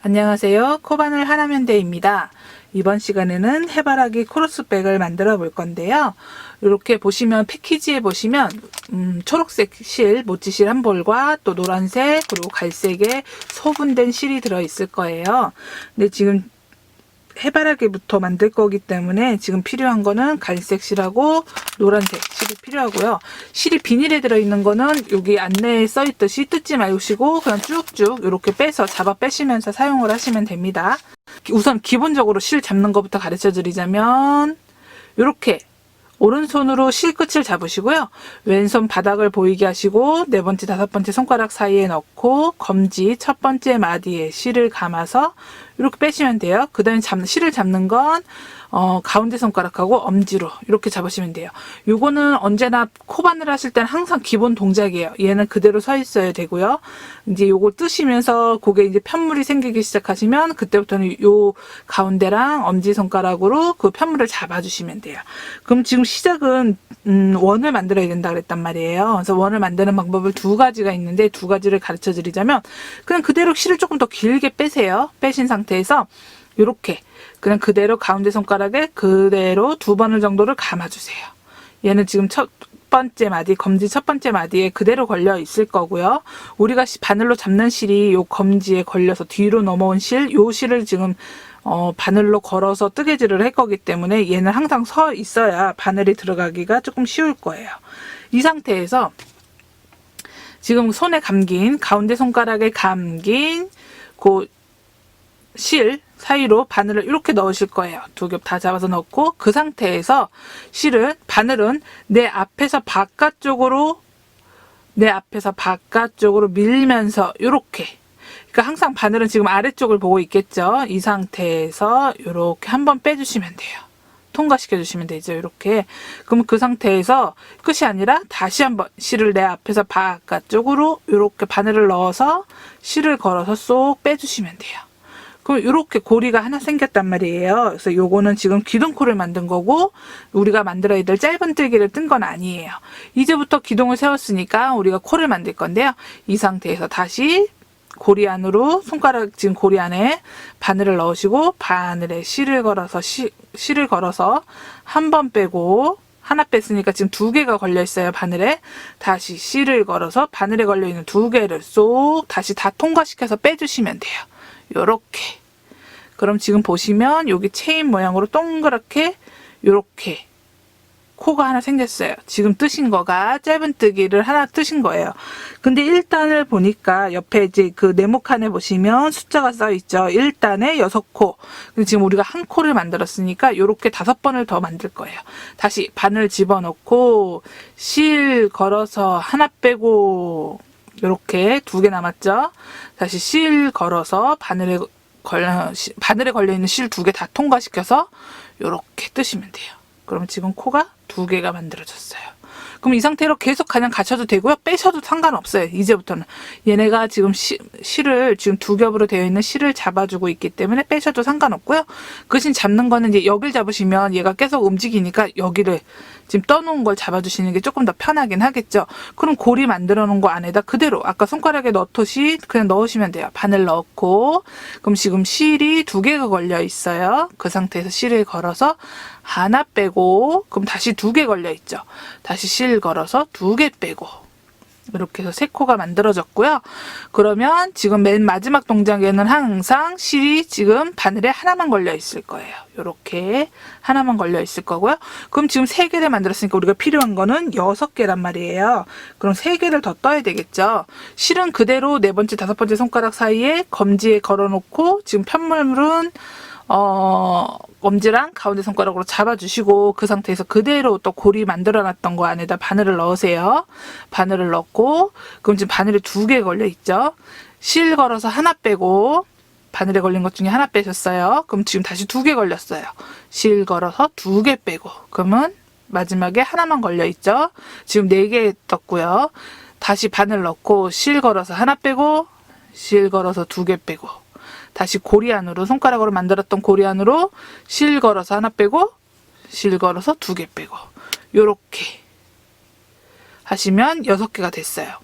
안녕하세요. 코바늘 하나면대입니다. 이번 시간에는 해바라기 크로스백을 만들어 볼 건데요. 이렇게 보시면 패키지에 보시면 초록색 실, 모찌실 한 볼과 또 노란색 그리고 갈색의 소분된 실이 들어 있을 거예요. 근데 지금 해바라기부터 만들 거기 때문에 지금 필요한 거는 갈색 실하고 노란색 실이 필요하고요. 실이 비닐에 들어있는 거는 여기 안내에 써 있듯이 뜯지 마시고 그냥 쭉쭉 이렇게 빼서 잡아 빼시면서 사용을 하시면 됩니다. 우선 기본적으로 실 잡는 것부터 가르쳐 드리자면 이렇게 오른손으로 실 끝을 잡으시고요. 왼손 바닥을 보이게 하시고 네 번째, 다섯 번째 손가락 사이에 넣고 검지 첫 번째 마디에 실을 감아서 이렇게 빼시면 돼요. 그 다음에 실을 잡는 건 가운데 손가락하고 엄지로 이렇게 잡으시면 돼요. 요거는 언제나 코바늘 하실 때는 항상 기본 동작이에요. 얘는 그대로 서 있어야 되고요. 이제 요거 뜨시면서 그게 이제 편물이 생기기 시작하시면 그때부터는 요 가운데랑 엄지 손가락으로 그 편물을 잡아주시면 돼요. 그럼 지금 시작은 원을 만들어야 된다 그랬단 말이에요. 그래서 원을 만드는 방법을 두 가지가 있는데 두 가지를 가르쳐 드리자면 그냥 그대로 실을 조금 더 길게 빼세요. 빼신 상태에서 요렇게 그냥 그대로 가운데 손가락에 그대로 두 번을 정도를 감아주세요. 얘는 지금 첫 번째 마디, 검지 첫 번째 마디에 그대로 걸려 있을 거고요. 우리가 바늘로 잡는 실이 요 검지에 걸려서 뒤로 넘어온 실, 요 실을 지금 바늘로 걸어서 뜨개질을 할 거기 때문에 얘는 항상 서 있어야 바늘이 들어가기가 조금 쉬울 거예요. 이 상태에서 지금 손에 감긴, 가운데 손가락에 감긴 그 실 사이로 바늘을 이렇게 넣으실 거예요. 두 겹 다 잡아서 넣고 그 상태에서 바늘은 내 앞에서 바깥쪽으로 밀면서 이렇게, 그러니까 항상 바늘은 지금 아래쪽을 보고 있겠죠. 이 상태에서 이렇게 한번 빼주시면 돼요. 통과시켜 주시면 되죠. 이렇게. 그럼 그 상태에서 끝이 아니라 다시 한번 실을 내 앞에서 바깥쪽으로 이렇게 바늘을 넣어서 실을 걸어서 쏙 빼주시면 돼요. 그럼 이렇게 고리가 하나 생겼단 말이에요. 그래서 요거는 지금 기둥코를 만든 거고 우리가 만들어야 될 짧은 뜨기를 뜬 건 아니에요. 이제부터 기둥을 세웠으니까 우리가 코를 만들 건데요. 이 상태에서 다시 고리 안으로 손가락 지금 고리 안에 바늘을 넣으시고 바늘에 실을 걸어서 한 번 빼고 하나 뺐으니까 지금 두 개가 걸려 있어요. 바늘에 다시 실을 걸어서 바늘에 걸려 있는 두 개를 쏙 다시 다 통과시켜서 빼주시면 돼요. 요렇게. 그럼 지금 보시면 여기 체인 모양으로 동그랗게 요렇게 코가 하나 생겼어요. 지금 뜨신 거가 짧은 뜨기를 하나 뜨신 거예요. 근데 1단을 보니까 옆에 이제 그 네모칸에 보시면 숫자가 써 있죠. 1단에 6코. 근데 지금 우리가 한 코를 만들었으니까 요렇게 5번을 더 만들 거예요. 다시 바늘 집어넣고 실 걸어서 하나 빼고 이렇게 두 개 남았죠. 다시 실 걸어서 바늘에 걸려 있는 실 두 개 다 통과시켜서 이렇게 뜨시면 돼요. 그럼 지금 코가 두 개가 만들어졌어요. 그럼 이 상태로 계속 그냥 가셔도 되고요. 빼셔도 상관없어요. 이제부터는 얘네가 지금 실을 지금 두 겹으로 되어 있는 실을 잡아주고 있기 때문에 빼셔도 상관없고요. 그 대신 잡는 거는 이제 여기를 잡으시면 얘가 계속 움직이니까 여기를 지금 떠놓은 걸 잡아주시는 게 조금 더 편하긴 하겠죠. 그럼 고리 만들어 놓은 거 안에다 그대로 아까 손가락에 넣듯이 그냥 넣으시면 돼요. 바늘 넣고 그럼 지금 실이 두 개가 걸려 있어요. 그 상태에서 실을 걸어서 하나 빼고 그럼 다시 두 개 걸려 있죠. 다시 실 걸어서 두 개 빼고 이렇게 해서 세 코가 만들어졌고요. 그러면 지금 맨 마지막 동작에는 항상 실이 지금 바늘에 하나만 걸려 있을 거예요. 이렇게 하나만 걸려 있을 거고요. 그럼 지금 3개를 만들었으니까 우리가 필요한 거는 6개란 말이에요. 그럼 3개를 더 떠야 되겠죠. 실은 그대로 네 번째, 다섯 번째 손가락 사이에 검지에 걸어 놓고 지금 편물은 엄지랑 가운데 손가락으로 잡아주시고 그 상태에서 그대로 또 고리 만들어 놨던 거 안에다 바늘을 넣으세요. 바늘을 넣고 그럼 지금 바늘이 두 개 걸려 있죠. 실 걸어서 하나 빼고 바늘에 걸린 것 중에 하나 빼셨어요. 그럼 지금 다시 두 개 걸렸어요. 실 걸어서 두 개 빼고 그러면 마지막에 하나만 걸려 있죠. 지금 4개 떴고요. 다시 바늘 넣고 실 걸어서 하나 빼고 실 걸어서 두 개 빼고 다시 고리 안으로 손가락으로 만들었던 고리 안으로 실 걸어서 하나 빼고 실 걸어서 두 개 빼고 요렇게 하시면 6개가 됐어요.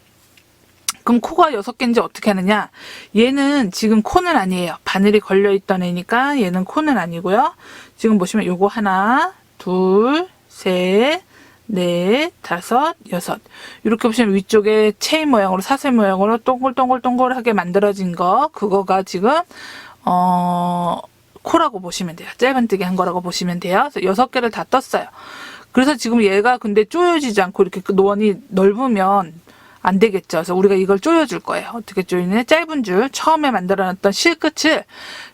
그럼 코가 6개인지 어떻게 하느냐? 얘는 지금 코는 아니에요. 바늘이 걸려있던 애니까 얘는 코는 아니고요. 지금 보시면 요거 하나, 둘, 셋, 넷, 다섯, 여섯. 이렇게 보시면 위쪽에 체인 모양으로 사슬 모양으로 동글동글동글하게 만들어진 거, 그거가 지금 코라고 보시면 돼요. 짧은뜨기 한 거라고 보시면 돼요. 그래서 6개를 다 떴어요. 그래서 지금 얘가 근데 조여지지 않고 이렇게 원이 넓으면 안 되겠죠. 그래서 우리가 이걸 조여줄 거예요. 어떻게 조이냐? 짧은 줄 처음에 만들어놨던 실끝을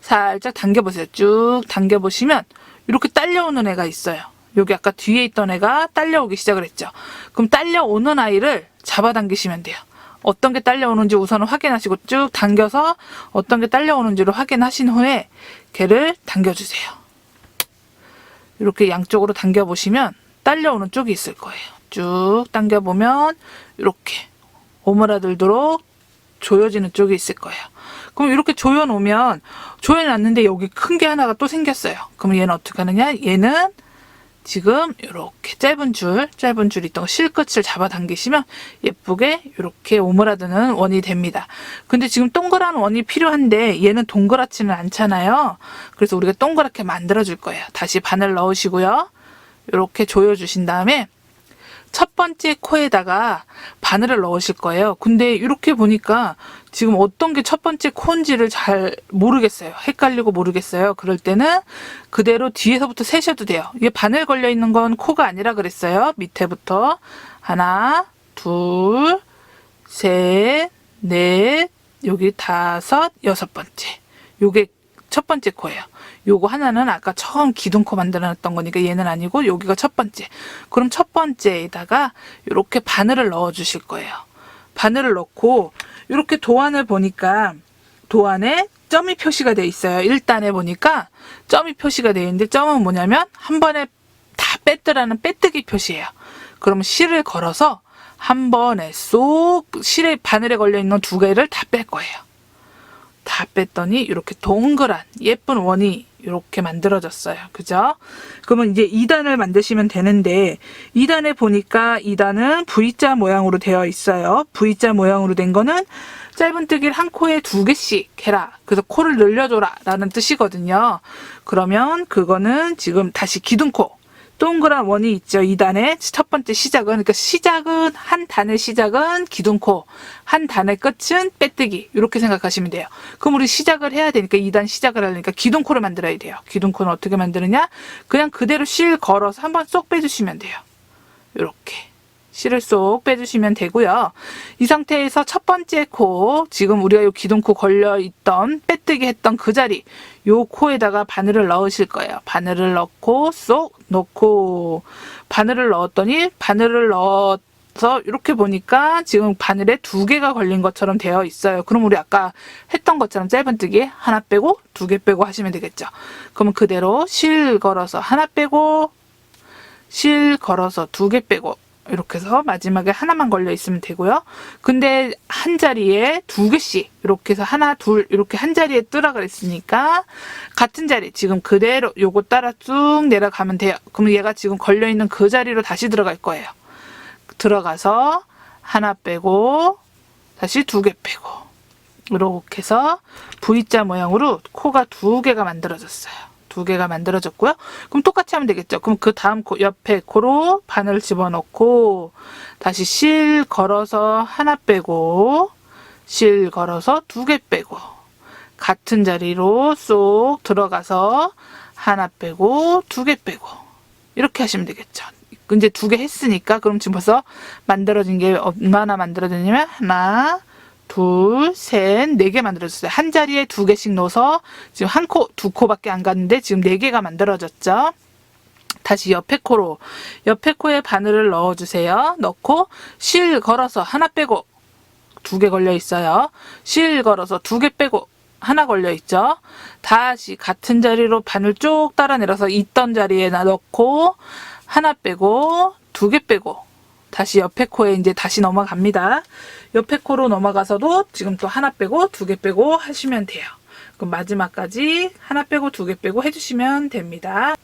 살짝 당겨보세요. 쭉 당겨보시면 이렇게 딸려오는 애가 있어요. 여기 아까 뒤에 있던 애가 딸려오기 시작을 했죠. 그럼 딸려오는 아이를 잡아당기시면 돼요. 어떤 게 딸려오는지 우선은 확인하시고 쭉 당겨서 어떤 게 딸려오는지를 확인하신 후에 걔를 당겨주세요. 이렇게 양쪽으로 당겨보시면 딸려오는 쪽이 있을 거예요. 쭉 당겨보면 이렇게 오므라들도록 조여지는 쪽이 있을 거예요. 그럼 이렇게 조여놓으면 조여놨는데 여기 큰 게 하나가 또 생겼어요. 그럼 얘는 어떻게 하느냐? 얘는 지금 이렇게 짧은 줄 있던 실끝을 잡아당기시면 예쁘게 이렇게 오므라드는 원이 됩니다. 근데 지금 동그란 원이 필요한데 얘는 동그랗지는 않잖아요. 그래서 우리가 동그랗게 만들어 줄 거예요. 다시 바늘 넣으시고요. 이렇게 조여주신 다음에 첫 번째 코에다가 바늘을 넣으실 거예요. 근데 이렇게 보니까 지금 어떤 게 첫 번째 코인지를 잘 모르겠어요. 헷갈리고 모르겠어요. 그럴 때는 그대로 뒤에서부터 세셔도 돼요. 이게 바늘 걸려 있는 건 코가 아니라 그랬어요. 밑에부터 하나, 둘, 셋, 넷, 여기 다섯, 6번째. 요게 첫 번째 코예요. 요거 하나는 아까 처음 기둥코 만들어놨던 거니까 얘는 아니고 여기가 첫 번째. 그럼 첫 번째에다가 이렇게 바늘을 넣어 주실 거예요. 바늘을 넣고 이렇게 도안을 보니까 도안에 점이 표시가 돼 있어요. 1단에 보니까 점이 표시가 돼 있는데 점은 뭐냐면 한 번에 다 뺐더라는 빼뜨기 표시예요. 그러면 실을 걸어서 한 번에 쏙 실에 바늘에 걸려 있는 2개를 다 뺄 거예요. 다 뺐더니 이렇게 동그란 예쁜 원이 이렇게 만들어졌어요. 그죠? 그러면 이제 2단을 만드시면 되는데 2단에 보니까 2단은 V자 모양으로 되어 있어요. V자 모양으로 된 거는 짧은뜨기를 한 코에 2개씩 해라. 그래서 코를 늘려줘라 라는 뜻이거든요. 그러면 그거는 지금 다시 기둥코 동그란 원이 있죠. 2단의 첫 번째 시작은, 그러니까 시작은, 한 단의 시작은 기둥코, 한 단의 끝은 빼뜨기. 이렇게 생각하시면 돼요. 그럼 우리 시작을 해야 되니까 2단 시작을 하려니까 기둥코를 만들어야 돼요. 기둥코는 어떻게 만드느냐? 그냥 그대로 실 걸어서 한번 쏙 빼주시면 돼요. 이렇게. 실을 쏙 빼주시면 되고요. 이 상태에서 첫 번째 코, 지금 우리가 이 기둥코 걸려있던 빼뜨기 했던 그 자리, 요 코에다가 바늘을 넣으실 거예요. 바늘을 넣고 쏙 넣고 바늘을 넣었더니 바늘을 넣어서 이렇게 보니까 지금 바늘에 2개가 걸린 것처럼 되어 있어요. 그럼 우리 아까 했던 것처럼 짧은뜨기 하나 빼고 2개 빼고 하시면 되겠죠. 그러면 그대로 실 걸어서 하나 빼고 실 걸어서 2개 빼고 이렇게 해서 마지막에 하나만 걸려 있으면 되고요. 근데 한 자리에 2개씩 이렇게 해서 하나, 둘 이렇게 한 자리에 뜨라 그랬으니까 같은 자리 지금 그대로 요거 따라 쭉 내려가면 돼요. 그러면 얘가 지금 걸려 있는 그 자리로 다시 들어갈 거예요. 들어가서 하나 빼고 다시 2개 빼고 이렇게 해서 V자 모양으로 코가 2개가 만들어졌어요. 2개가 만들어졌고요. 그럼 똑같이 하면 되겠죠. 그럼 그 다음 코, 옆에 코로 바늘 집어넣고 다시 실 걸어서 하나 빼고 실 걸어서 2개 빼고 같은 자리로 쏙 들어가서 하나 빼고 2개 빼고 이렇게 하시면 되겠죠. 이제 2개 했으니까 그럼 지금 벌써 만들어진 게 얼마나 만들어졌냐면 하나, 둘, 셋, 4개 만들어졌어요. 한 자리에 2개씩 넣어서 지금 한 코, 2코밖에 안 갔는데 지금 4개가 만들어졌죠. 다시 옆에 코로, 옆에 코에 바늘을 넣어주세요. 넣고 실 걸어서 하나 빼고 2개 걸려 있어요. 실 걸어서 2개 빼고 하나 걸려 있죠. 다시 같은 자리로 바늘 쭉 따라 내려서 있던 자리에 넣고 하나 빼고 2개 빼고 다시 옆에 코에 이제 다시 넘어갑니다. 옆에 코로 넘어가서도 지금 또 하나 빼고 2개 빼고 하시면 돼요. 그럼 마지막까지 하나 빼고 2개 빼고 해주시면 됩니다.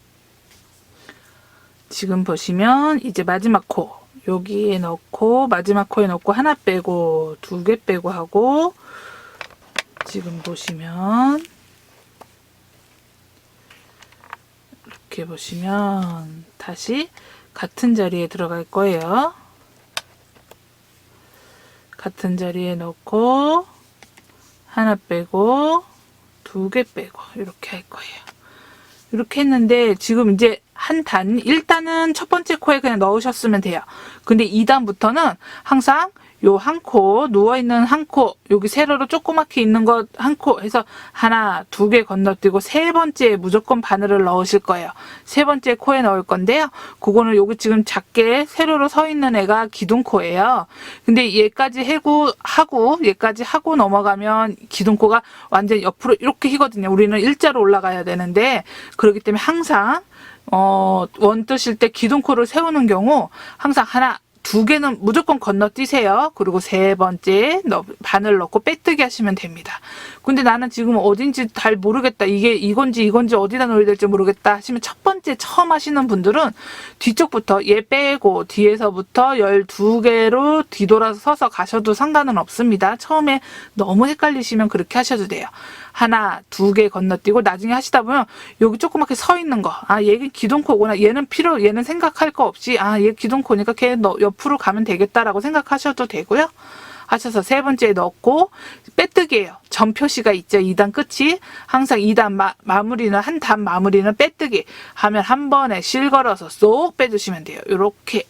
지금 보시면 이제 마지막 코, 여기에 넣고 마지막 코에 넣고 하나 빼고 두 개 빼고 하고, 지금 보시면 이렇게 보시면 다시 같은 자리에 들어갈 거예요. 같은 자리에 넣고 하나 빼고 두 개 빼고 이렇게 할 거예요. 이렇게 했는데 지금 이제 한 단, 1단은 첫 번째 코에 그냥 넣으셨으면 돼요. 근데 2단부터는 항상 요 한 코, 누워있는 한 코, 여기 세로로 조그맣게 있는 것 한 코 해서 하나, 두 개 건너뛰고 세 번째에 무조건 바늘을 넣으실 거예요. 세 번째 코에 넣을 건데요. 그거는 여기 지금 작게 세로로 서 있는 애가 기둥코예요. 근데 얘까지 하고 얘까지 하고 넘어가면 기둥코가 완전 옆으로 이렇게 휘거든요. 우리는 일자로 올라가야 되는데, 그렇기 때문에 항상 원 뜨실 때 기둥코를 세우는 경우 항상 하나, 두 개는 무조건 건너뛰세요. 그리고 세 번째 바늘 넣고 빼뜨기 하시면 됩니다. 근데 나는 지금 어딘지 잘 모르겠다. 이게 이건지 어디다 넣어야 될지 모르겠다 하시면, 첫 번째 처음 하시는 분들은 뒤쪽부터 얘 빼고 뒤에서부터 12개로 뒤돌아서 서서 가셔도 상관은 없습니다. 처음에 너무 헷갈리시면 그렇게 하셔도 돼요. 하나, 두 개 건너뛰고 나중에 하시다 보면 여기 조그맣게 서 있는 거, 아, 얘는 기둥코구나. 얘는 생각할 거 없이, 아, 얘 기둥코니까 걔 옆으로 가면 되겠다라고 생각하셔도 되고요. 하셔서 세 번째에 넣고 빼뜨기예요. 점 표시가 있죠. 2단 끝이. 항상 2단 마무리는, 한 단 마무리는 빼뜨기 하면 한 번에 실 걸어서 쏙 빼주시면 돼요. 이렇게.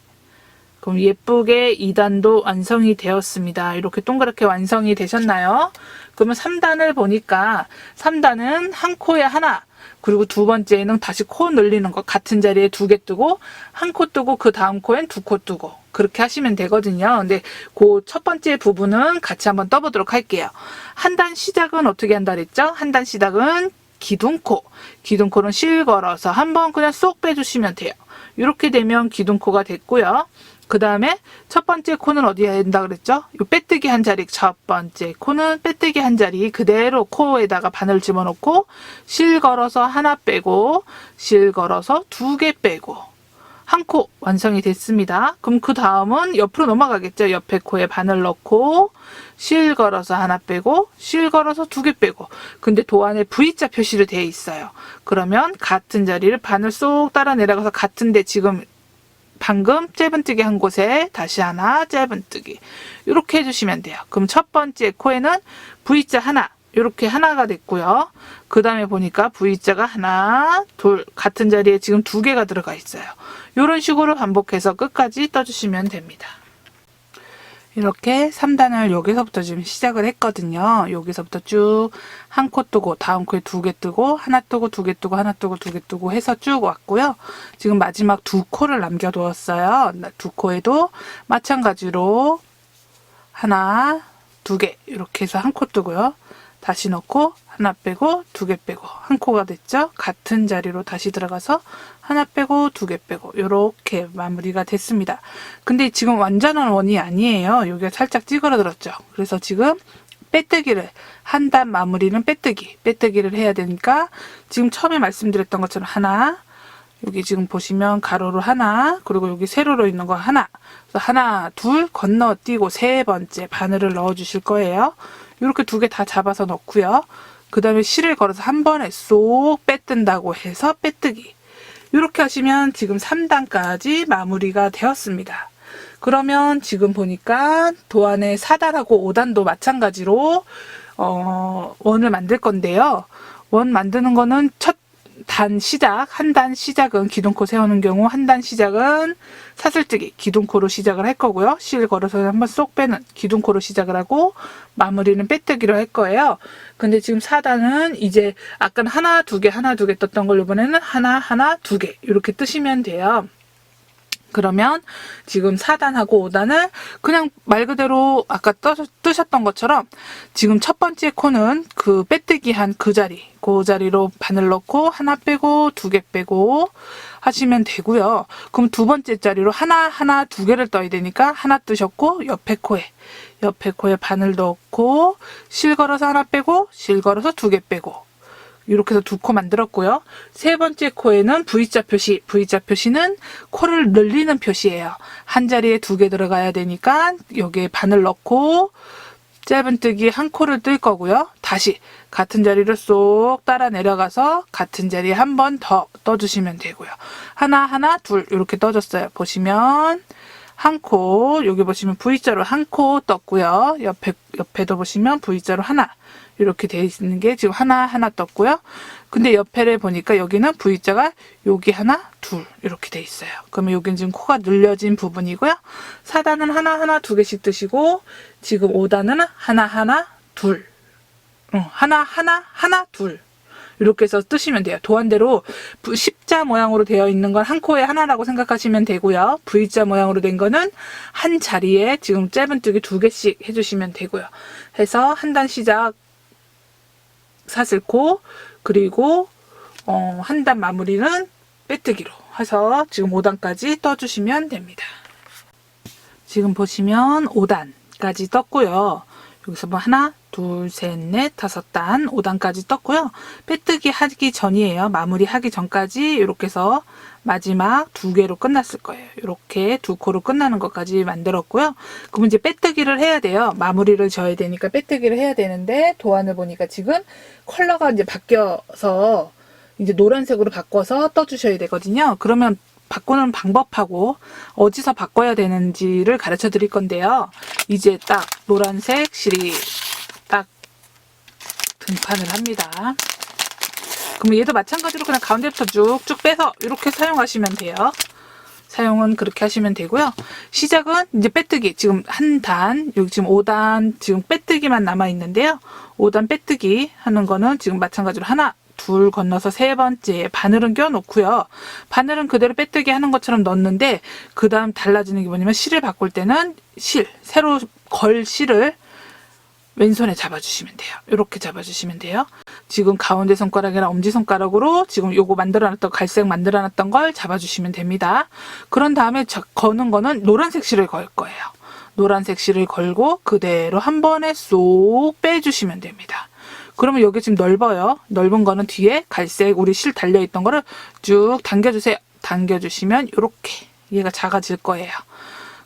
그럼 예쁘게 2단도 완성이 되었습니다. 이렇게 동그랗게 완성이 되셨나요? 그러면 3단을 보니까 3단은 한 코에 하나, 그리고 두 번째는 다시 코 늘리는 거, 같은 자리에 두 개 뜨고 한 코 뜨고 그 다음 코엔 두 코 뜨고 그렇게 하시면 되거든요. 근데 그 첫 번째 부분은 같이 한번 떠보도록 할게요. 한 단 시작은 어떻게 한다 그랬죠? 한 단 시작은 기둥코는 실 걸어서 한번 그냥 쏙 빼주시면 돼요. 이렇게 되면 기둥코가 됐고요. 그 다음에 첫 번째 코는 어디에 된다 그랬죠? 요 빼뜨기 한 자리, 첫 번째 코는 빼뜨기 한 자리 그대로 코에다가 바늘 집어넣고 실 걸어서 하나 빼고 실 걸어서 두 개 빼고 한 코 완성이 됐습니다. 그럼 그 다음은 옆으로 넘어가겠죠? 옆에 코에 바늘 넣고 실 걸어서 하나 빼고 실 걸어서 두 개 빼고, 근데 도안에 V자 표시로 되어 있어요. 그러면 같은 자리를 바늘 쏙 따라 내려가서 같은데 지금 방금 짧은뜨기 한 곳에 다시 하나 짧은뜨기 이렇게 해주시면 돼요. 그럼 첫 번째 코에는 V자 하나, 이렇게 하나가 됐고요. 그 다음에 보니까 V자가 하나, 둘, 같은 자리에 지금 두 개가 들어가 있어요. 이런 식으로 반복해서 끝까지 떠주시면 됩니다. 이렇게 3단을 여기서부터 지금 시작을 했거든요. 여기서부터 쭉 한 코 뜨고 다음 코에 두 개 뜨고 하나 뜨고 두 개 뜨고 하나 뜨고 두 개 뜨고 해서 쭉 왔고요. 지금 마지막 두 코를 남겨두었어요. 두 코에도 마찬가지로 하나, 두 개 이렇게 해서 한 코 뜨고요. 다시 넣고 하나 빼고 두 개 빼고 한 코가 됐죠. 같은 자리로 다시 들어가서 하나 빼고 두 개 빼고 이렇게 마무리가 됐습니다. 근데 지금 완전한 원이 아니에요. 여기가 살짝 찌그러들었죠. 그래서 지금 빼뜨기를, 한 단 마무리는 빼뜨기를 해야 되니까 지금 처음에 말씀드렸던 것처럼 하나, 여기 지금 보시면 가로로 하나, 그리고 여기 세로로 있는 거 하나, 그래서 하나, 둘 건너뛰고 세 번째 바늘을 넣어 주실 거예요. 이렇게 두 개 다 잡아서 넣고요. 그 다음에 실을 걸어서 한 번에 쏙 빼뜬다고 해서 빼뜨기. 이렇게 하시면 지금 3단까지 마무리가 되었습니다. 그러면 지금 보니까 도안의 4단하고 5단도 마찬가지로 원을 만들 건데요. 원 만드는 거는 첫 단 시작, 한 단 시작은 기둥코 세우는 경우 한 단 시작은 사슬뜨기, 기둥코로 시작을 할 거고요. 실 걸어서 한번 쏙 빼는 기둥코로 시작을 하고 마무리는 빼뜨기로 할 거예요. 근데 지금 4단은 이제 아까는 하나, 두 개 떴던 걸 이번에는 하나, 두 개 이렇게 뜨시면 돼요. 그러면 지금 4단하고 5단을 그냥 말 그대로 아까 뜨셨던 것처럼 지금 첫 번째 코는 그 빼뜨기 한 그 자리로 바늘 넣고 하나 빼고 두 개 빼고 하시면 되고요. 그럼 두 번째 자리로 하나, 두 개를 떠야 되니까 하나 뜨셨고 옆에 코에 바늘 넣고 실 걸어서 하나 빼고 실 걸어서 두 개 빼고, 이렇게 해서 두 코 만들었고요. 세 번째 코에는 V자 표시. V자 표시는 코를 늘리는 표시예요. 한 자리에 두 개 들어가야 되니까 여기에 바늘 넣고 짧은뜨기 한 코를 뜰 거고요. 다시 같은 자리를 쏙 따라 내려가서 같은 자리에 한 번 더 떠주시면 되고요. 하나 하나 둘 이렇게 떠줬어요. 보시면 한 코, 여기 보시면 V자로 한 코 떴고요. 옆에도 보시면 V자로 하나 이렇게 되어 있는 게 지금 하나 떴고요. 근데 옆에를 보니까 여기는 V자가 여기 하나, 둘 이렇게 돼 있어요. 그러면 여기는 지금 코가 늘려진 부분이고요. 4단은 하나 두 개씩 뜨시고 지금 5단은 하나, 둘 하나, 둘 이렇게 해서 뜨시면 돼요. 도안대로 십자 모양으로 되어 있는 건 한 코에 하나라고 생각하시면 되고요. V자 모양으로 된 거는 한 자리에 지금 짧은뜨기 두 개씩 해주시면 되고요. 해서 한 단 시작 사슬코 그리고 한 단 마무리는 빼뜨기로 해서 지금 5단까지 떠주시면 됩니다. 지금 보시면 5단까지 떴고요. 여기서 뭐 하나, 둘, 셋, 넷, 5단, 5단까지 떴고요. 빼뜨기 하기 전이에요. 마무리 하기 전까지 이렇게 해서 마지막 두 개로 끝났을 거예요. 이렇게 두 코로 끝나는 것까지 만들었고요. 그럼 이제 빼뜨기를 해야 돼요. 마무리를 져야 되니까 빼뜨기를 해야 되는데 도안을 보니까 지금 컬러가 이제 바뀌어서 이제 노란색으로 바꿔서 떠주셔야 되거든요. 그러면 바꾸는 방법하고 어디서 바꿔야 되는지를 가르쳐 드릴 건데요. 이제 딱 노란색 실이 딱 등판을 합니다. 그럼 얘도 마찬가지로 그냥 가운데부터 쭉쭉 빼서 이렇게 사용하시면 돼요. 사용은 그렇게 하시면 되고요. 시작은 이제 빼뜨기 지금 한 단, 여기 지금 5단 지금 빼뜨기만 남아 있는데요. 5단 빼뜨기 하는 거는 지금 마찬가지로 하나, 둘 건너서 세 번째 바늘은 껴놓고요. 바늘은 그대로 빼뜨기 하는 것처럼 넣는데 그 다음 달라지는 게 뭐냐면 실을 바꿀 때는 새로 걸 실을 왼손에 잡아주시면 돼요. 이렇게 잡아주시면 돼요. 지금 가운데 손가락이랑 엄지손가락으로 지금 요거 만들어놨던 갈색 만들어놨던 걸 잡아주시면 됩니다. 그런 다음에 거는 거는 노란색 실을 걸 거예요. 노란색 실을 걸고 그대로 한 번에 쏙 빼주시면 됩니다. 그러면 여기 지금 넓어요. 넓은 거는 뒤에 갈색 우리 실 달려있던 거를 쭉 당겨주세요. 당겨주시면 이렇게 얘가 작아질 거예요.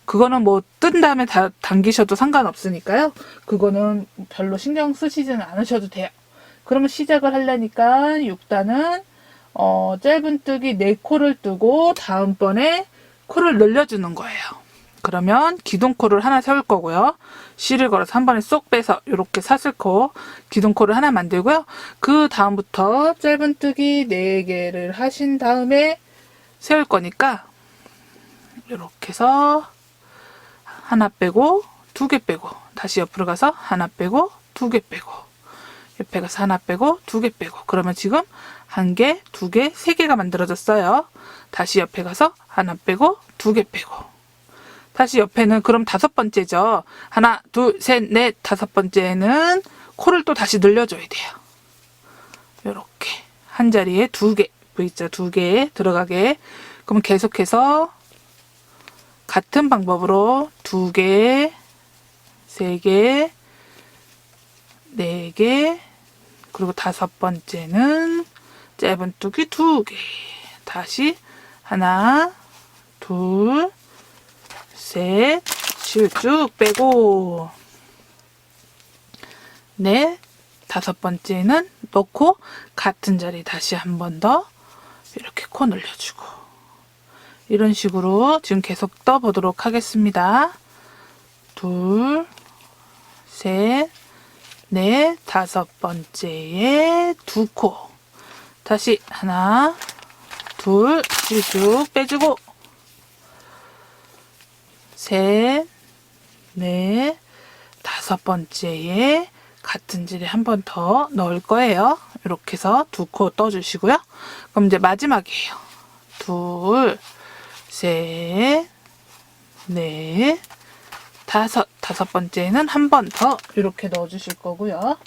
그거는 뭐 뜬 다음에 다 당기셔도 상관없으니까요. 그거는 별로 신경 쓰시지는 않으셔도 돼요. 그러면 시작을 하려니까 6단은 짧은뜨기 4코를 뜨고 다음번에 코를 늘려주는 거예요. 그러면 기둥코를 하나 세울 거고요. 실을 걸어서 한 번에 쏙 빼서 이렇게 사슬코 기둥코를 하나 만들고요. 그 다음부터 짧은뜨기 4개를 하신 다음에 세울 거니까 이렇게 해서 하나 빼고 2개 빼고 다시 옆으로 가서 하나 빼고 2개 빼고 옆에 가서 하나 빼고 2개 빼고 그러면 지금 1개, 2개, 3개가 만들어졌어요. 다시 옆에 가서 하나 빼고 2개 빼고 다시 옆에는 그럼 5번째죠. 하나, 둘, 셋, 넷, 5번째는 코를 또 다시 늘려줘야 돼요. 이렇게 한 자리에 2개, V자 2개 들어가게. 그럼 계속해서 같은 방법으로 2개, 3개, 4개, 그리고 5번째는 짧은뜨기 2개. 다시 하나, 둘, 셋, 실 쭉 빼고 넷, 5번째는 넣고 같은 자리 다시 한 번 더 이렇게 코 늘려주고 이런 식으로 지금 계속 떠보도록 하겠습니다. 둘, 셋, 넷, 5번째에 2코 다시 하나, 둘, 실 쭉 빼주고 셋, 넷, 5번째에 같은 줄에 한 번 더 넣을 거예요. 이렇게 해서 2코 떠주시고요. 그럼 이제 마지막이에요. 둘, 셋, 넷, 5번째는 한 번 더 이렇게 넣어주실 거고요.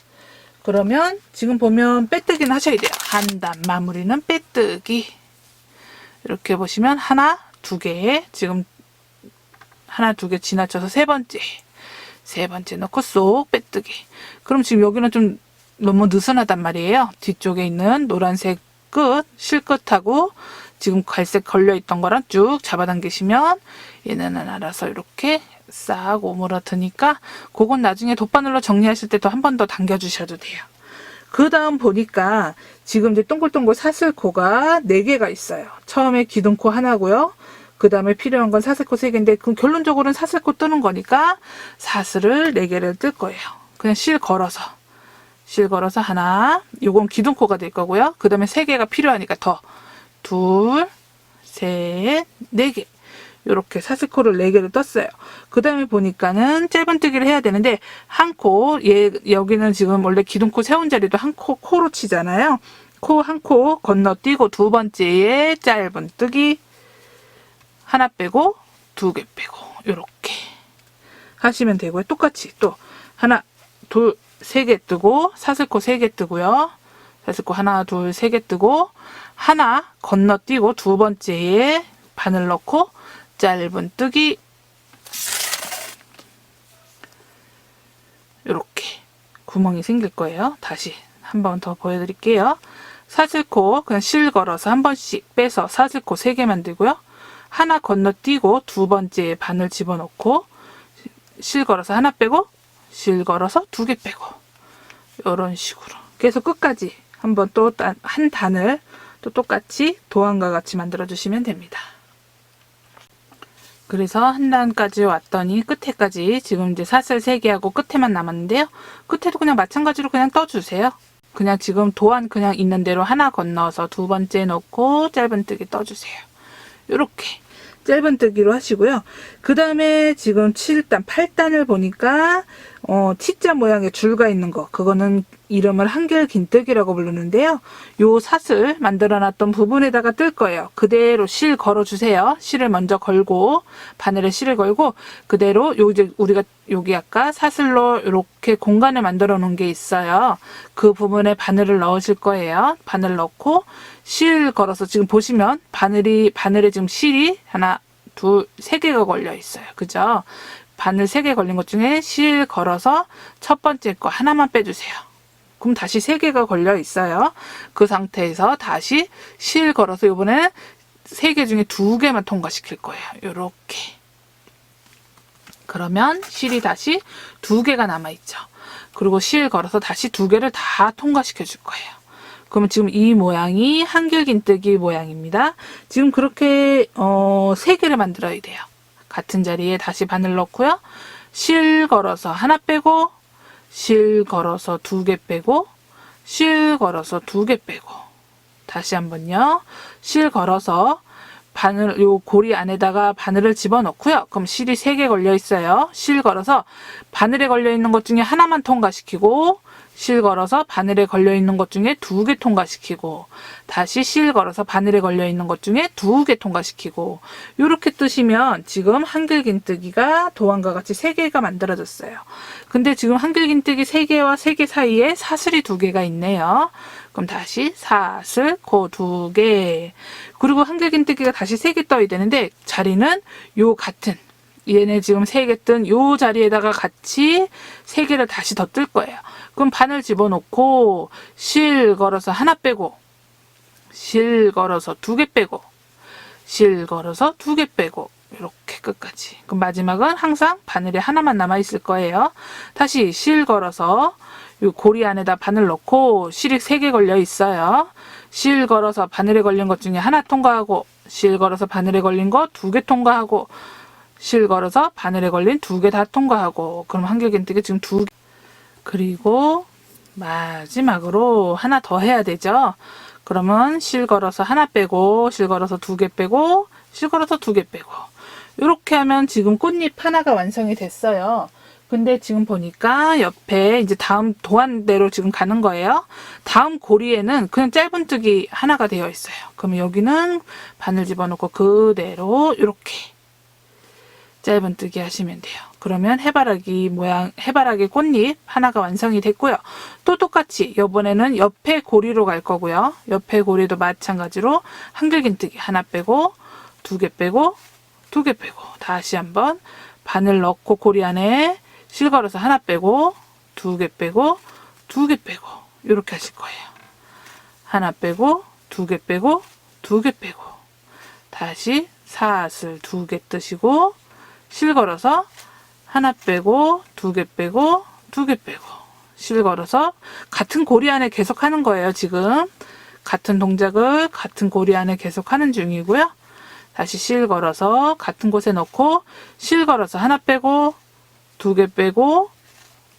그러면 지금 보면 빼뜨기는 하셔야 돼요. 한 단 마무리는 빼뜨기. 이렇게 보시면 하나, 2개 지금 하나, 2개 지나쳐서 세 번째 넣고 쏙 빼뜨기. 그럼 지금 여기는 좀 너무 느슨하단 말이에요. 뒤쪽에 있는 노란색 끝, 실끝하고 지금 갈색 걸려있던 거랑 쭉 잡아당기시면 얘는 알아서 이렇게 싹 오므라드니까 그건 나중에 돗바늘로 정리하실 때 또 한 번 더 당겨주셔도 돼요. 그 다음 보니까 지금 이제 동글동글 사슬코가 4개가 있어요. 처음에 기둥코 하나고요. 그 다음에 필요한 건 사슬코 3개인데 그럼 결론적으로는 사슬코 뜨는 거니까 사슬을 4개를 뜰 거예요. 그냥 실 걸어서 하나, 요건 기둥코가 될 거고요. 그 다음에 3개가 필요하니까 더 둘, 셋, 4개 이렇게 사슬코를 4개를 떴어요. 그 다음에 보니까는 짧은뜨기를 해야 되는데 한 코, 여기는 지금 원래 기둥코 세운 자리도 한 코로 치잖아요. 한 코 건너뛰고 두 번째에 짧은뜨기 하나 빼고 2개 빼고 이렇게 하시면 되고요. 똑같이 또 하나, 둘, 3개 뜨고 사슬코 3개 뜨고요. 사슬코 하나, 둘, 3개 뜨고 하나 건너뛰고 두 번째에 바늘 넣고 짧은뜨기 이렇게 구멍이 생길 거예요. 다시 한 번 더 보여드릴게요. 사슬코 그냥 실 걸어서 한 번씩 빼서 사슬코 3개 만들고요. 하나 건너뛰고 두 번째에 바늘 집어넣고 실 걸어서 하나 빼고 실 걸어서 2개 빼고 이런 식으로 계속 끝까지 한번 또 한 단을 또 똑같이 도안과 같이 만들어 주시면 됩니다. 그래서 한 단까지 왔더니 끝에까지 지금 이제 사슬 3개 하고 끝에만 남았는데요. 끝에도 그냥 마찬가지로 그냥 떠주세요. 그냥 지금 도안 그냥 있는 대로 하나 건너서 두 번째 넣고 짧은뜨기 떠주세요. 이렇게 짧은뜨기로 하시고요. 그 다음에 지금 7단, 8단을 보니까 T자 모양의 줄가 있는 거, 그거는 이름을 한결긴뜨기라고 부르는데요. 요 사슬 만들어놨던 부분에다가 뜰 거예요. 그대로 실 걸어주세요. 실을 먼저 걸고 바늘에 실을 걸고 그대로 우리가 여기 아까 사슬로 이렇게 공간을 만들어 놓은 게 있어요. 그 부분에 바늘을 넣으실 거예요. 바늘 넣고 실 걸어서 지금 보시면 바늘에 지금 실이 하나, 둘, 3개가 걸려 있어요. 그죠? 바늘 3개 걸린 것 중에 실 걸어서 첫 번째 거 하나만 빼주세요. 그럼 다시 3개가 걸려 있어요. 그 상태에서 다시 실 걸어서 이번에는 3개 중에 2개만 통과시킬 거예요. 이렇게. 그러면 실이 다시 2개가 남아있죠. 그리고 실 걸어서 다시 2개를 다 통과시켜 줄 거예요. 그러면 지금 이 모양이 한길긴뜨기 모양입니다. 지금 그렇게 3개를 만들어야 돼요. 같은 자리에 다시 바늘 넣고요. 실 걸어서 하나 빼고 실 걸어서 2개 빼고 실 걸어서 2개 빼고 다시 한번요. 실 걸어서 요 고리 안에다가 바늘을 집어넣고요. 그럼 실이 3개 걸려 있어요. 실 걸어서 바늘에 걸려 있는 것 중에 하나만 통과시키고 실 걸어서 바늘에 걸려 있는 것 중에 2개 통과시키고 다시 실 걸어서 바늘에 걸려 있는 것 중에 2개 통과시키고 이렇게 뜨시면 지금 한길긴뜨기가 도안과 같이 3개가 만들어졌어요. 근데 지금 한길긴뜨기 3개와 3개 사이에 사슬이 2개가 있네요. 그럼 다시 사슬, 코 2개. 그리고 한길긴뜨기가 다시 3개 떠야 되는데 자리는 요 같은 얘네 지금 3개 뜬 요 자리에다가 같이 3개를 다시 더 뜰 거예요. 그럼 바늘 집어넣고 실 걸어서 하나 빼고 실 걸어서 2개 빼고 실 걸어서 2개 빼고 이렇게 끝까지. 그럼 마지막은 항상 바늘이 하나만 남아 있을 거예요. 다시 실 걸어서 이 고리 안에다 바늘 넣고 실이 3개 걸려 있어요. 실 걸어서 바늘에 걸린 것 중에 하나 통과하고 실 걸어서 바늘에 걸린 거 2개 통과하고 실 걸어서 바늘에 걸린 2개 다 통과하고 그럼 한길긴뜨기 지금 2개. 그리고 마지막으로 하나 더 해야 되죠. 그러면 실 걸어서 하나 빼고 실 걸어서 2개 빼고 실 걸어서 2개 빼고 이렇게 하면 지금 꽃잎 하나가 완성이 됐어요. 근데 지금 보니까 옆에 이제 다음 도안대로 지금 가는 거예요. 다음 고리에는 그냥 짧은뜨기 하나가 되어 있어요. 그러면 여기는 바늘 집어넣고 그대로 이렇게 짧은뜨기 하시면 돼요. 그러면 해바라기 모양, 해바라기 꽃잎 하나가 완성이 됐고요. 또 똑같이 이번에는 옆에 고리로 갈 거고요. 옆에 고리도 마찬가지로 한길긴뜨기 하나 빼고 2개 빼고 2개 빼고 다시 한번 바늘 넣고 고리 안에 실 걸어서 하나 빼고 2개 빼고 2개 빼고 이렇게 하실 거예요. 하나 빼고, 두 개 빼고, 두 개 빼고, 다시 사슬 두 개 뜨시고, 실 걸어서 하나 빼고, 두 개 빼고, 두 개 빼고, 실 걸어서 같은 고리 안에 계속 하는 거예요. 지금 같은 동작을 같은 고리 안에 계속 하는 중이고요. 다시 실 걸어서 같은 곳에 넣고, 실 걸어서 하나 빼고, 두 개 빼고,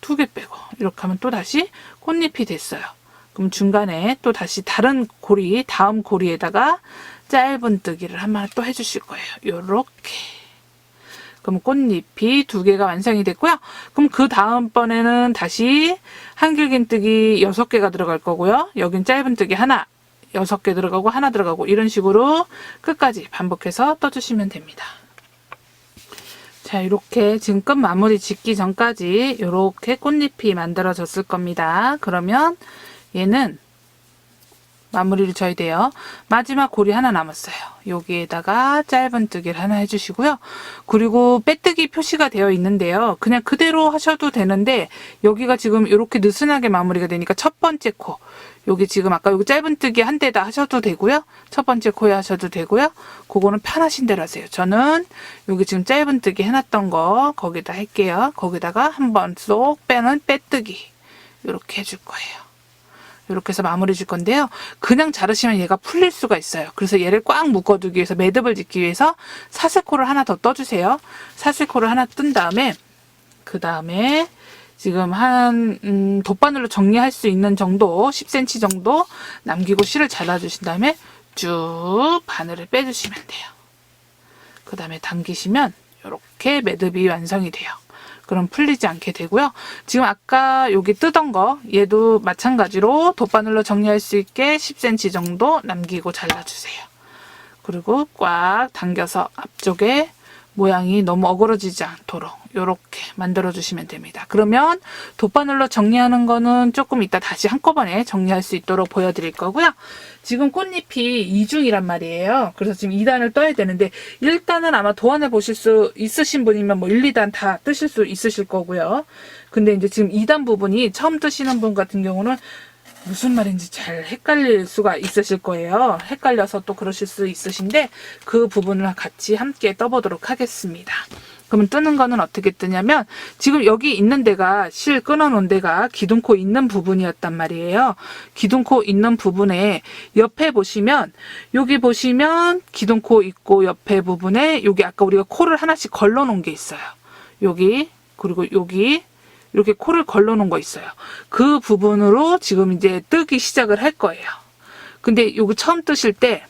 두 개 빼고, 이렇게 하면 또 다시 꽃잎이 됐어요. 그럼 중간에 또 다시 다른 고리, 다음 고리에다가 짧은뜨기를 한 번 또 해주실 거예요. 요렇게. 그럼 꽃잎이 두 개가 완성이 됐고요. 그럼 그 다음번에는 다시 한길긴뜨기 6개가 들어갈 거고요. 여긴 짧은뜨기 하나, 6개 들어가고 하나 들어가고 이런 식으로 끝까지 반복해서 떠주시면 됩니다. 자, 이렇게 지금 끝 마무리 짓기 전까지 이렇게 꽃잎이 만들어졌을 겁니다. 그러면 얘는 마무리를 져야 돼요. 마지막 고리 하나 남았어요. 여기에다가 짧은뜨기를 하나 해주시고요. 그리고 빼뜨기 표시가 되어 있는데요. 그냥 그대로 하셔도 되는데 여기가 지금 이렇게 느슨하게 마무리가 되니까 첫 번째 코, 여기 지금 아까 여기 짧은뜨기 한 대다 하셔도 되고요. 첫 번째 코에 하셔도 되고요. 그거는 편하신 대로 하세요. 저는 여기 지금 짧은뜨기 해놨던 거 거기다 할게요. 거기다가 한번 쏙 빼는 빼뜨기 이렇게 해줄 거예요. 이렇게 해서 마무리 줄 건데요. 그냥 자르시면 얘가 풀릴 수가 있어요. 그래서 얘를 꽉 묶어두기 위해서 매듭을 짓기 위해서 사슬코를 하나 더 떠주세요. 사슬코를 하나 뜬 다음에 그 다음에 지금 한 돗바늘로 정리할 수 있는 정도 10cm 정도 남기고 실을 잘라주신 다음에 쭉 바늘을 빼주시면 돼요. 그 다음에 당기시면 이렇게 매듭이 완성이 돼요. 그럼 풀리지 않게 되고요. 지금 아까 여기 뜨던 거 얘도 마찬가지로 돗바늘로 정리할 수 있게 10cm 정도 남기고 잘라주세요. 그리고 꽉 당겨서 앞쪽에 모양이 너무 어그러지지 않도록 이렇게 만들어 주시면 됩니다. 그러면 돗바늘로 정리하는 거는 조금 이따 다시 한꺼번에 정리할 수 있도록 보여드릴 거고요. 지금 꽃잎이 2중이란 말이에요. 그래서 지금 2단을 떠야 되는데 1단은 아마 도안해 보실 수 있으신 분이면 뭐 1, 2단 다 뜨실 수 있으실 거고요. 근데 이제 지금 2단 부분이 처음 뜨시는 분 같은 경우는 무슨 말인지 잘 헷갈릴 수가 있으실 거예요. 헷갈려서 또 그러실 수 있으신데 그 부분을 같이 함께 떠보도록 하겠습니다. 그러면 뜨는 거는 어떻게 뜨냐면 지금 여기 있는 데가 실 끊어놓은 데가 기둥코 있는 부분이었단 말이에요. 기둥코 있는 부분에 옆에 보시면 여기 보시면 기둥코 있고 옆에 부분에 여기 아까 우리가 코를 하나씩 걸러놓은 게 있어요. 여기 그리고 여기 이렇게 코를 걸러놓은 거 있어요. 그 부분으로 지금 이제 뜨기 시작을 할 거예요. 근데 요거 처음 뜨실 때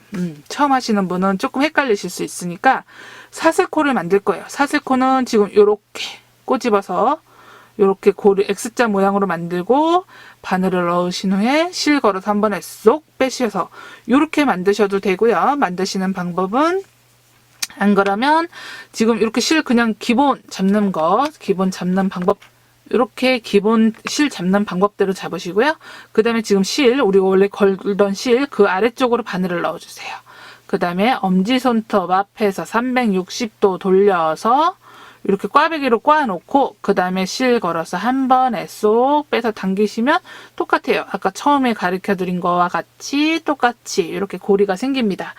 처음 하시는 분은 조금 헷갈리실 수 있으니까 사슬코를 만들 거예요. 사슬코는 지금 요렇게 꼬집어서 요렇게 고리 X자 모양으로 만들고 바늘을 넣으신 후에 실 걸어서 한 번에 쏙 빼셔서 요렇게 만드셔도 되고요. 만드시는 방법은 안 그러면 지금 이렇게 실 그냥 기본 잡는 거 기본 잡는 방법 이렇게 기본 실 잡는 방법대로 잡으시고요. 그 다음에 지금 실, 우리가 원래 걸던 실 그 아래쪽으로 바늘을 넣어주세요. 그 다음에 엄지손톱 앞에서 360도 돌려서 이렇게 꽈배기로 꽈놓고 그 다음에 실 걸어서 한 번에 쏙 빼서 당기시면 똑같아요. 아까 처음에 가르쳐드린 거와 같이 똑같이 이렇게 고리가 생깁니다.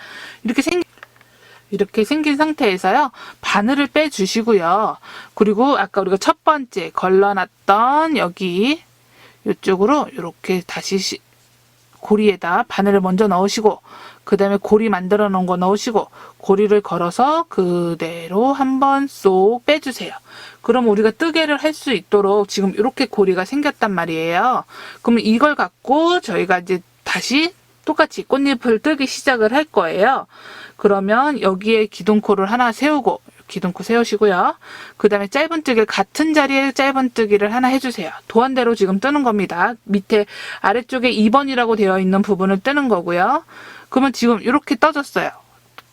이렇게 생긴 상태에서요. 바늘을 빼주시고요. 그리고 아까 우리가 첫 번째 걸러놨던 여기 이쪽으로 이렇게 다시 고리에다 바늘을 먼저 넣으시고 그 다음에 고리 만들어 놓은 거 넣으시고 고리를 걸어서 그대로 한번 쏙 빼주세요. 그럼 우리가 뜨개를 할 수 있도록 지금 이렇게 고리가 생겼단 말이에요. 그러면 이걸 갖고 저희가 이제 다시 똑같이 꽃잎을 뜨기 시작을 할 거예요. 그러면 여기에 기둥코를 하나 세우고 기둥코 세우시고요. 그 다음에 짧은뜨기 같은 자리에 짧은뜨기를 하나 해주세요. 도안대로 지금 뜨는 겁니다. 밑에 아래쪽에 2번이라고 되어 있는 부분을 뜨는 거고요. 그러면 지금 이렇게 떠졌어요.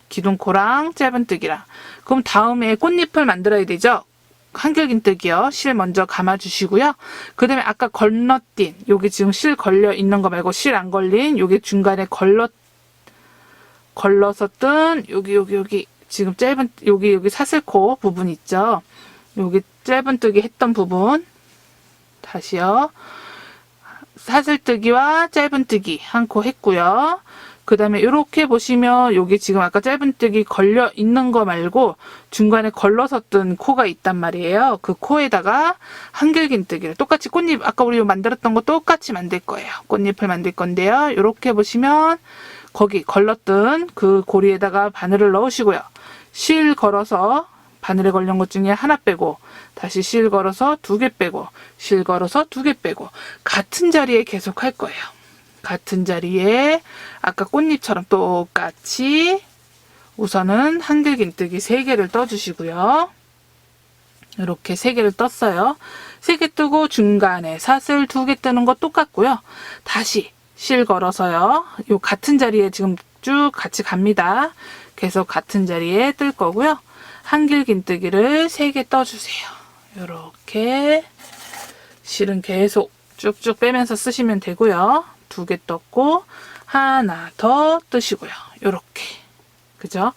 기둥코랑 짧은뜨기랑. 그럼 다음에 꽃잎을 만들어야 되죠. 한길긴뜨기요. 실 먼저 감아주시고요. 그 다음에 아까 건너뛴 여기 지금 실 걸려 있는 거 말고 실 안 걸린 여기 중간에 걸러서 뜬 여기 지금 짧은 여기 사슬코 부분 있죠. 여기 짧은뜨기 했던 부분 다시요. 사슬뜨기와 짧은뜨기 한 코 했고요. 그 다음에 이렇게 보시면 여기 지금 아까 짧은뜨기 걸려 있는 거 말고 중간에 걸러서 뜬 코가 있단 말이에요. 그 코에다가 한길긴뜨기를 똑같이 꽃잎 아까 우리 만들었던 거 똑같이 만들 거예요. 꽃잎을 만들 건데요. 이렇게 보시면 거기 걸렀던 그 고리에다가 바늘을 넣으시고요. 실 걸어서 바늘에 걸린 것 중에 하나 빼고 다시 실 걸어서 2개 빼고 실 걸어서 2개 빼고 같은 자리에 계속 할 거예요. 같은 자리에 아까 꽃잎처럼 똑같이 우선은 한길긴뜨기 3개를 떠주시고요. 이렇게 3개를 떴어요. 3개 뜨고 중간에 사슬 2개 뜨는 거 똑같고요. 다시 실 걸어서요. 요 같은 자리에 지금 쭉 같이 갑니다. 계속 같은 자리에 뜰 거고요. 한길긴뜨기를 3개 떠주세요. 이렇게 실은 계속 쭉쭉 빼면서 쓰시면 되고요. 2개 떴고 하나 더 뜨시고요. 이렇게 그죠?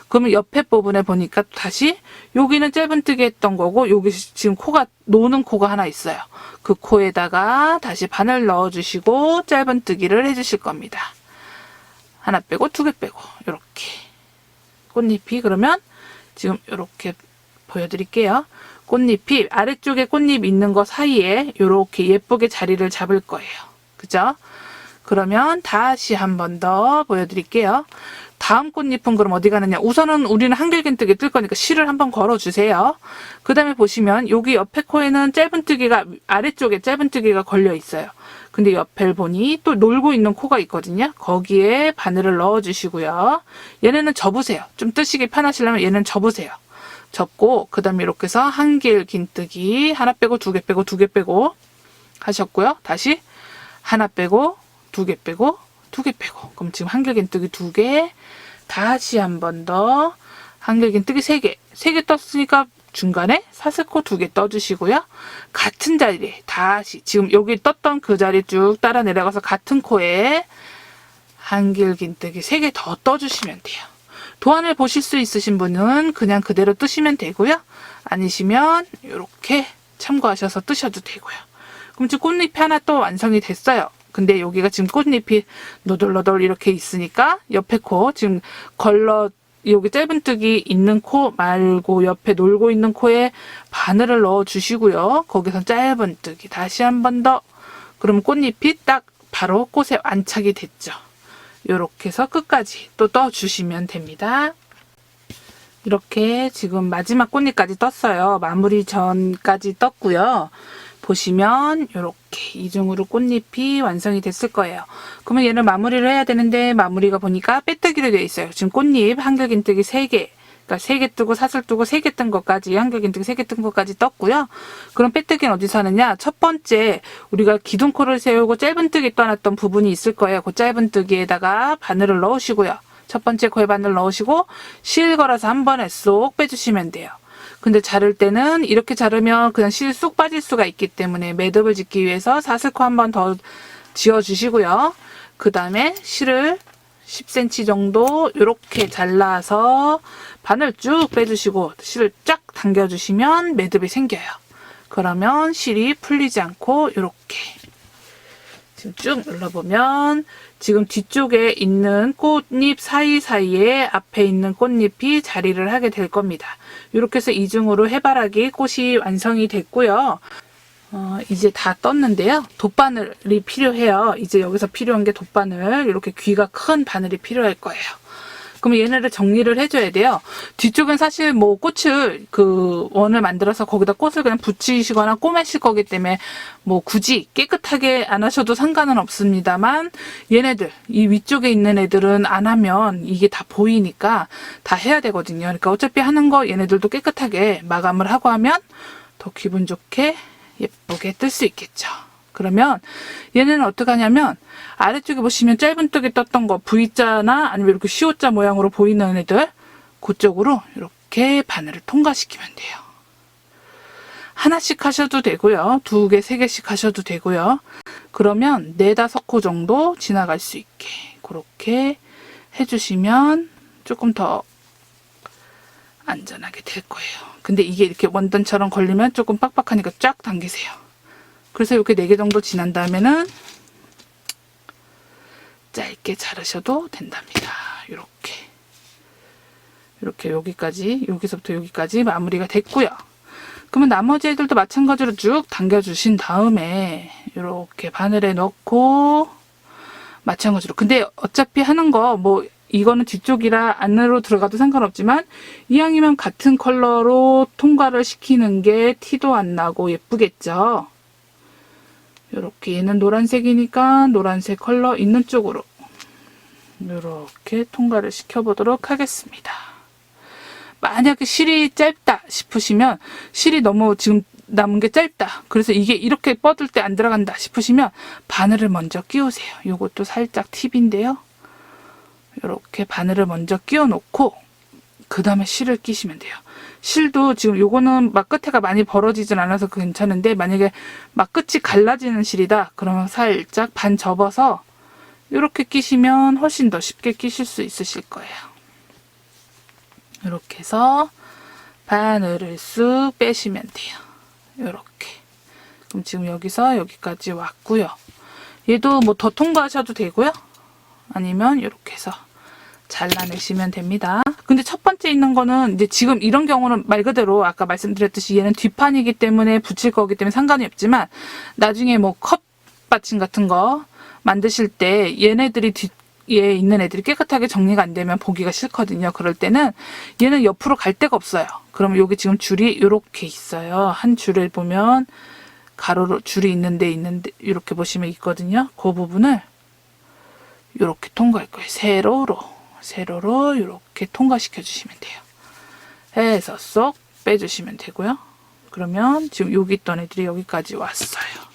그러면 옆에 부분에 보니까 다시 여기는 짧은뜨기 했던 거고 여기 지금 코가 노는 코가 하나 있어요. 그 코에다가 다시 바늘 넣어주시고 짧은뜨기를 해주실 겁니다. 하나 빼고 2개 빼고 이렇게 꽃잎이 그러면 지금 이렇게 보여드릴게요. 꽃잎이 아래쪽에 꽃잎 있는 거 사이에 이렇게 예쁘게 자리를 잡을 거예요. 그죠? 그러면 다시 한 번 더 보여드릴게요. 다음 꽃잎은 그럼 어디 가느냐? 우선은 우리는 한길긴뜨기 뜰 거니까 실을 한번 걸어주세요. 그 다음에 보시면 여기 옆에 코에는 짧은뜨기가 아래쪽에 짧은뜨기가 걸려 있어요. 근데 옆을 보니 또 놀고 있는 코가 있거든요. 거기에 바늘을 넣어주시고요. 얘네는 접으세요. 좀 뜨시기 편하시려면 얘는 접으세요. 접고 그 다음에 이렇게 해서 한길긴뜨기 하나 빼고 2개 빼고 2개 빼고 하셨고요. 다시 하나 빼고 2개 빼고 2개 빼고 그럼 지금 한길긴뜨기 2개 다시 한 번 더 한길긴뜨기 3개 3개 떴으니까 중간에 사슬코 2개 떠주시고요. 같은 자리에 다시 지금 여기 떴던 그 자리 쭉 따라 내려가서 같은 코에 한길긴뜨기 3개 더 떠주시면 돼요. 도안을 보실 수 있으신 분은 그냥 그대로 뜨시면 되고요. 아니시면 이렇게 참고하셔서 뜨셔도 되고요. 그럼 지금 꽃잎이 하나 또 완성이 됐어요. 근데 여기가 지금 꽃잎이 노돌노돌 이렇게 있으니까 옆에 코 지금 여기 짧은뜨기 있는 코 말고 옆에 놀고 있는 코에 바늘을 넣어 주시고요. 거기서 짧은뜨기 다시 한 번 더 그러면 꽃잎이 딱 바로 꽃에 안착이 됐죠. 이렇게 해서 끝까지 또 떠 주시면 됩니다. 이렇게 지금 마지막 꽃잎까지 떴어요. 마무리 전까지 떴고요. 보시면 이렇게 이중으로 꽃잎이 완성이 됐을 거예요. 그러면 얘를 마무리를 해야 되는데 마무리가 보니까 빼뜨기로 되어 있어요. 지금 꽃잎 한길긴뜨기 3개 그러니까 3개 뜨고 사슬 뜨고 3개 뜬 것까지 한길긴뜨기 3개 뜬 것까지 떴고요. 그럼 빼뜨기는 어디서 하느냐? 첫 번째 우리가 기둥코를 세우고 짧은뜨기 떠났던 부분이 있을 거예요. 그 짧은뜨기에다가 바늘을 넣으시고요. 첫 번째 코에 바늘 넣으시고 실 걸어서 한 번에 쏙 빼주시면 돼요. 근데 자를 때는 이렇게 자르면 그냥 실 쑥 빠질 수가 있기 때문에 매듭을 짓기 위해서 사슬코 한 번 더 지어주시고요. 그 다음에 실을 10cm 정도 이렇게 잘라서 바늘 쭉 빼주시고 실을 쫙 당겨주시면 매듭이 생겨요. 그러면 실이 풀리지 않고 이렇게 지금 쭉 눌러보면 지금 뒤쪽에 있는 꽃잎 사이사이에 앞에 있는 꽃잎이 자리를 하게 될 겁니다. 이렇게 해서 이중으로 해바라기 꽃이 완성이 됐고요. 이제 다 떴는데요. 돗바늘이 필요해요. 이제 여기서 필요한 게 돗바늘, 이렇게 귀가 큰 바늘이 필요할 거예요. 그럼 얘네를 정리를 해줘야 돼요. 뒤쪽은 사실 뭐 꽃을 원을 만들어서 거기다 꽃을 그냥 붙이시거나 꼬매실 거기 때문에 뭐 굳이 깨끗하게 안 하셔도 상관은 없습니다만 얘네들 이 위쪽에 있는 애들은 안 하면 이게 다 보이니까 다 해야 되거든요. 그러니까 어차피 하는 거 얘네들도 깨끗하게 마감을 하고 하면 더 기분 좋게 예쁘게 뜰 수 있겠죠. 그러면 얘네는 어떻게 하냐면 아래쪽에 보시면 짧은뜨기 떴던 거 V자나 아니면 이렇게 시옷자 모양으로 보이는 애들 그쪽으로 이렇게 바늘을 통과시키면 돼요. 하나씩 하셔도 되고요. 2개, 3개씩 하셔도 되고요. 그러면 4-5코 정도 지나갈 수 있게 그렇게 해주시면 조금 더 안전하게 될 거예요. 근데 이게 이렇게 원단처럼 걸리면 조금 빡빡하니까 쫙 당기세요. 그래서 이렇게 4개 정도 지난 다음에는 짧게 자르셔도 된답니다. 이렇게 여기까지, 여기서부터 여기까지 마무리가 됐고요. 그러면 나머지 애들도 마찬가지로 쭉 당겨주신 다음에 이렇게 바늘에 넣고 마찬가지로. 근데 어차피 하는 거 뭐 이거는 뒤쪽이라 안으로 들어가도 상관없지만 이왕이면 같은 컬러로 통과를 시키는 게 티도 안 나고 예쁘겠죠. 이렇게 얘는 노란색이니까 노란색 컬러 있는 쪽으로 이렇게 통과를 시켜보도록 하겠습니다. 만약에 실이 짧다 싶으시면, 실이 너무 지금 남은 게 짧다, 그래서 이게 이렇게 뻗을 때 안 들어간다 싶으시면 바늘을 먼저 끼우세요. 이것도 살짝 팁인데요. 이렇게 바늘을 먼저 끼워 놓고 그 다음에 실을 끼시면 돼요. 실도 지금 요거는 막끝에가 많이 벌어지진 않아서 괜찮은데, 만약에 막끝이 갈라지는 실이다 그러면 살짝 반 접어서 이렇게 끼시면 훨씬 더 쉽게 끼실 수 있으실 거예요. 이렇게 해서 바늘을 쓱 빼시면 돼요. 이렇게. 그럼 지금 여기서 여기까지 왔고요. 얘도 뭐 더 통과하셔도 되고요. 아니면 이렇게 해서 잘라내시면 됩니다. 근데 첫 번째 있는 거는 이제 지금 이런 경우는 말 그대로 아까 말씀드렸듯이 얘는 뒷판이기 때문에 붙일 거기 때문에 상관이 없지만, 나중에 뭐 컵 받침 같은 거 만드실 때 얘네들이 뒤에 있는 애들이 깨끗하게 정리가 안 되면 보기가 싫거든요. 그럴 때는 얘는 옆으로 갈 데가 없어요. 그러면 여기 지금 줄이 이렇게 있어요. 한 줄을 보면 가로로 줄이 있는데 이렇게 보시면 있거든요. 그 부분을 이렇게 통과할 거예요. 세로로 이렇게 통과시켜 주시면 돼요. 해서 쏙 빼주시면 되고요. 그러면 지금 여기 있던 애들이 여기까지 왔어요.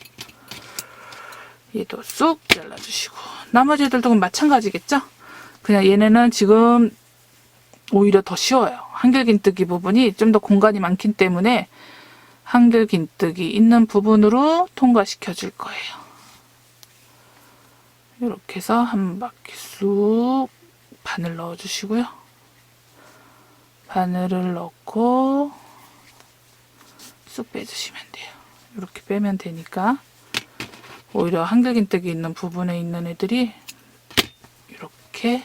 얘도 쑥 잘라주시고, 나머지 애들도 마찬가지겠죠? 그냥 얘네는 지금 오히려 더 쉬워요. 한길긴뜨기 부분이 좀 더 공간이 많기 때문에 한길긴뜨기 있는 부분으로 통과시켜 줄 거예요. 이렇게 해서 한 바퀴 쑥 바늘 넣어 주시고요. 바늘을 넣고 쑥 빼주시면 돼요. 이렇게 빼면 되니까 오히려 한길긴뜨기 있는 부분에 있는 애들이 이렇게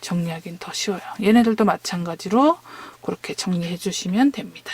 정리하기는 더 쉬워요. 얘네들도 마찬가지로 그렇게 정리해 주시면 됩니다.